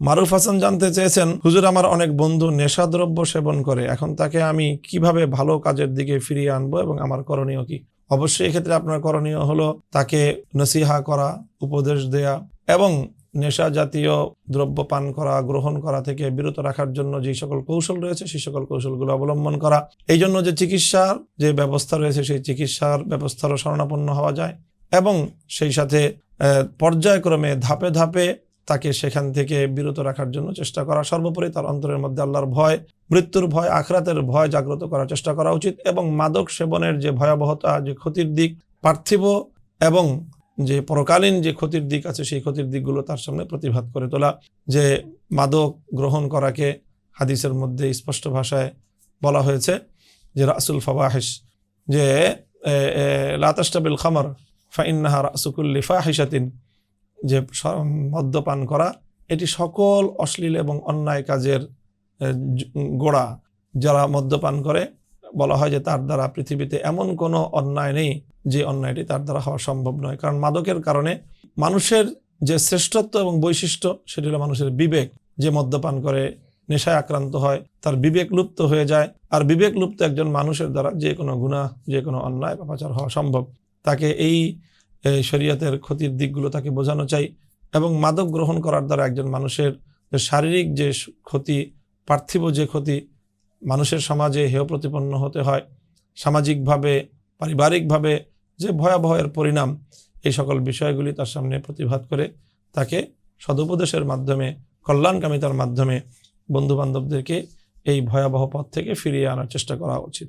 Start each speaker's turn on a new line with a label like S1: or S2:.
S1: মারুফ হাসান জানতে চেয়েছেন, হুজুর আমার অনেক বন্ধু নেশাদ্রব্য সেবন করে, এখন তাকে আমি কিভাবে ভালো কাজের দিকে ফিরিয়ে আনবো এবং আমার করণীয় কি? অবশ্যই এক্ষেত্রে আপনার করণীয় হলো তাকে নসিহা করা, উপদেশ দেয়া এবং নেশা জাতীয় দ্রব্য পান করা, গ্রহণ করা থেকে বিরত রাখার জন্য যে সকল কৌশল রয়েছে সেই সকল কৌশলগুলো অবলম্বন করা। এই জন্য যে চিকিৎসার যে ব্যবস্থা রয়েছে সেই চিকিৎসার ব্যবস্থারও শরণাপন্ন হওয়া যায় এবং সেই সাথে পর্যায়ক্রমে ধাপে ধাপে তাকে সেখান থেকে বিরত রাখার জন্য চেষ্টা করা। সর্বোপরি তার অন্তরের মধ্যে আল্লাহর ভয়, মৃত্যুর ভয়, আখিরাতের ভয় জাগ্রত করার চেষ্টা করা উচিত এবং মাদক সেবনের যে ভয়াবহতা, যে ক্ষতির দিক, পার্থিব এবং যে পরকালীন যে ক্ষতির দিক আছে সেই ক্ষতির দিকগুলো তার সামনে প্রতিভাত করে তোলা। যে মাদক গ্রহণ করাকে হাদিসের মধ্যে স্পষ্ট ভাষায় বলা হয়েছে যে রাসুল ফাওয়াহিশ, যে লা তাশরাবিল খামর ফাইন্নাহা রাসু কুল্লি ফাহিশাতিন, যে মদ্যপান করা এটি সকল অশ্লীল এবং অন্যায় কাজের গোড়া। যারা মদ্যপান করে বলা হয় যে তার দ্বারা পৃথিবীতে এমন কোনো অন্যায় নেই যে অন্যায়টি তার দ্বারা হওয়া সম্ভব নয়। কারণ মাদকের কারণে মানুষের যে শ্রেষ্ঠত্ব এবং বৈশিষ্ট্য সেটি হলো মানুষের বিবেক। যে মদ্যপান করে নেশায় আক্রান্ত হয় তার বিবেক লুপ্ত হয়ে যায়, আর বিবেক লুপ্ত একজন মানুষের দ্বারা যে কোনো গুনাহ, যে কোনো অন্যায় পাপাচার হওয়া সম্ভব। তাকে এই শরীয়তের ক্ষতির দিকগুলো তাকে বোঝানো চাই এবং মাদক গ্রহণ করার দ্বারা একজন মানুষের শারীরিক যে ক্ষতি, পার্থিব যে ক্ষতি, মানুষের সমাজে হেয় প্রতিপন্ন হতে হয়, সামাজিকভাবে পারিবারিকভাবে যে ভয়াবহের পরিণাম, এই সকল বিষয়গুলি তার সামনে প্রতিভাত করে তাকে সদুপদেশের মাধ্যমে, কল্যাণকামিতার মাধ্যমে বন্ধুবান্ধবদেরকে এই ভয়াবহ পথ থেকে ফিরিয়ে আনার চেষ্টা করা উচিত।